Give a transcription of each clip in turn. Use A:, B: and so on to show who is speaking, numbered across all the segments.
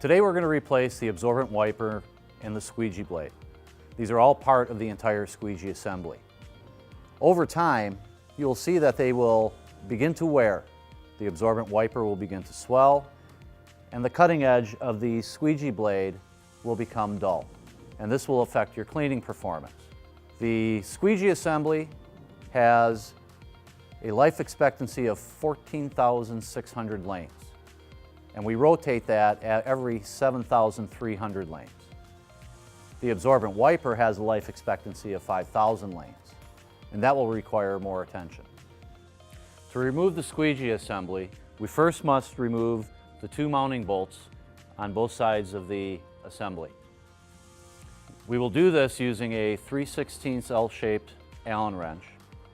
A: Today we're going to replace the absorbent wiper and the squeegee blade. These are all part of the entire squeegee assembly. Over time, you'll see that they will begin to wear. The absorbent wiper will begin to swell, and the cutting edge of the squeegee blade will become dull. And this will affect your cleaning performance. The squeegee assembly has a life expectancy of 14,600 lanes. And we rotate that at every 7,300 lanes. The absorbent wiper has a life expectancy of 5,000 lanes, and that will require more attention. To remove the squeegee assembly, we first must remove the two mounting bolts on both sides of the assembly. We will do this using a 3/16 L-shaped Allen wrench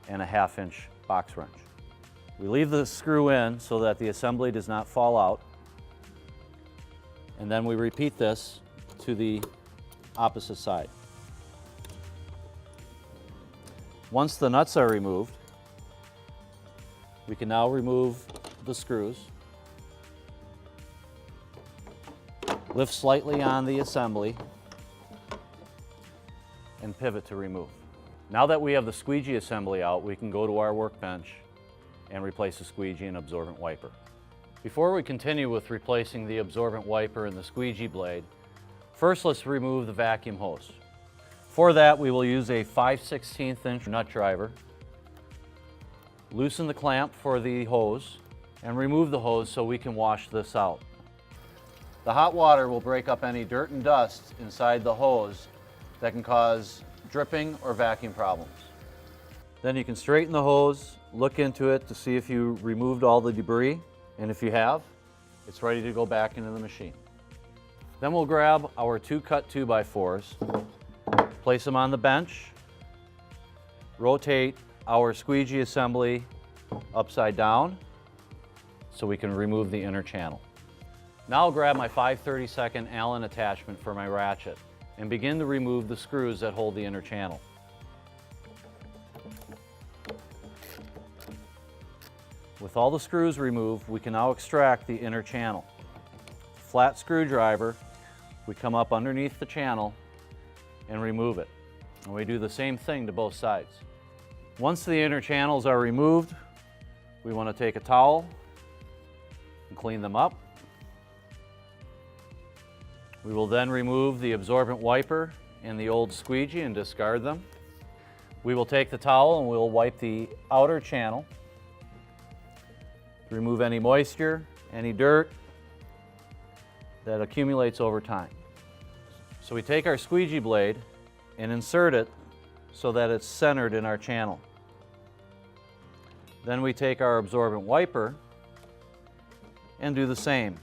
A: and a 1/2-inch box wrench. We leave the screw in so that the assembly does not fall out. And then we repeat this to the opposite side. Once the nuts are removed, we can now remove the screws. Lift slightly on the assembly and pivot to remove. Now that we have the squeegee assembly out, we can go to our workbench and replace the squeegee and absorbent wiper. Before we continue with replacing the absorbent wiper and the squeegee blade, first let's remove the vacuum hose. For that, we will use a 5/16 inch nut driver, loosen the clamp for the hose, and remove the hose so we can wash this out. The hot water will break up any dirt and dust inside the hose that can cause dripping or vacuum problems. Then you can straighten the hose, look into it to see if you removed all the debris. And if you have, it's ready to go back into the machine. Then we'll grab our two cut 2x4s, place them on the bench, rotate our squeegee assembly upside down so we can remove the inner channel. Now I'll grab my 5/32 Allen attachment for my ratchet and begin to remove the screws that hold the inner channel. With all the screws removed, we can now extract the inner channel. Flat screwdriver, we come up underneath the channel and remove it. And we do the same thing to both sides. Once the inner channels are removed, we want to take a towel and clean them up. We will then remove the absorbent wiper and the old squeegee and discard them. We will take the towel and we'll wipe the outer channel. Remove any moisture, any dirt that accumulates over time. So we take our squeegee blade and insert it so that it's centered in our channel. Then we take our absorbent wiper and do the same.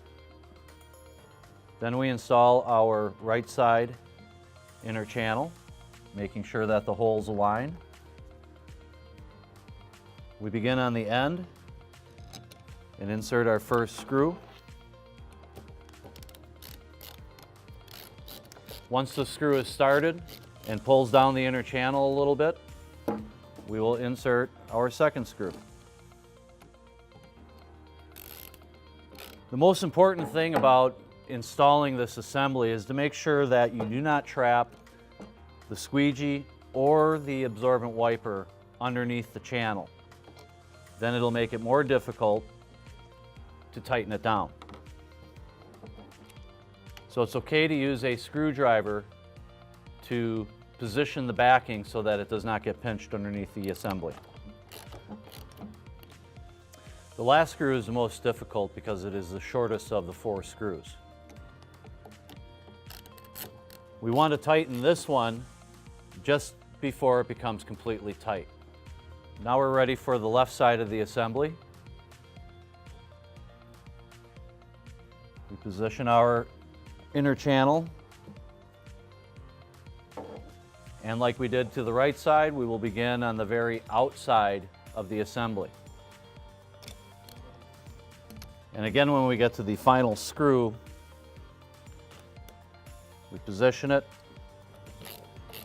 A: Then we install our right side inner channel, making sure that the holes align. We begin on the end and insert our first screw. Once the screw is started and pulls down the inner channel a little bit, we will insert our second screw. The most important thing about installing this assembly is to make sure that you do not trap the squeegee or the absorbent wiper underneath the channel. Then it'll make it more difficult to tighten it down. So it's okay to use a screwdriver to position the backing so that it does not get pinched underneath the assembly. The last screw is the most difficult because it is the shortest of the 4 screws. We want to tighten this one just before it becomes completely tight. Now we're ready for the left side of the assembly. We position our inner channel, and like we did to the right side, we will begin on the very outside of the assembly. And again, when we get to the final screw, we position it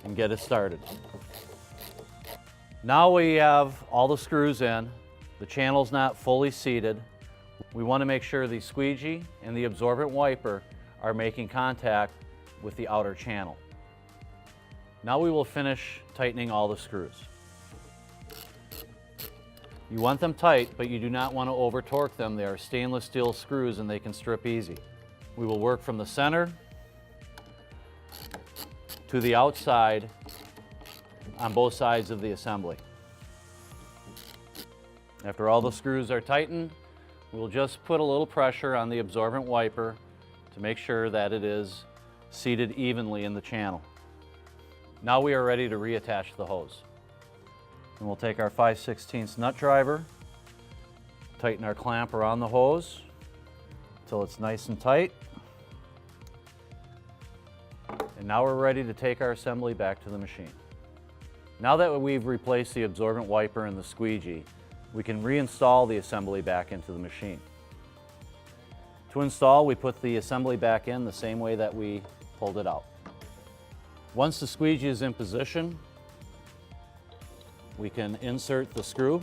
A: and get it started. Now we have all the screws in, the channel's not fully seated. We want to make sure the squeegee and the absorbent wiper are making contact with the outer channel. Now we will finish tightening all the screws. You want them tight, but you do not want to over torque them. They are stainless steel screws and they can strip easy. We will work from the center to the outside on both sides of the assembly. After all the screws are tightened, we'll just put a little pressure on the absorbent wiper to make sure that it is seated evenly in the channel. Now we are ready to reattach the hose. And we'll take our 5/16 nut driver, tighten our clamp around the hose until it's nice and tight. And now we're ready to take our assembly back to the machine. Now that we've replaced the absorbent wiper and the squeegee, we can reinstall the assembly back into the machine. To install, we put the assembly back in the same way that we pulled it out. Once the squeegee is in position, we can insert the screw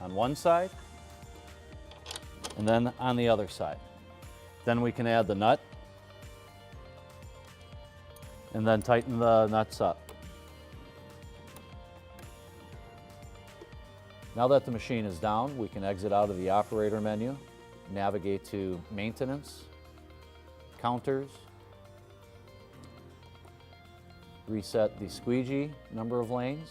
A: on one side and then on the other side. Then we can add the nut and then tighten the nuts up. Now that the machine is down, we can exit out of the operator menu, navigate to maintenance, counters, reset the squeegee number of lanes,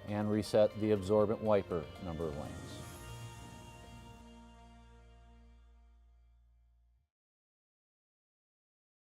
A: and reset the absorbent wiper number of lanes.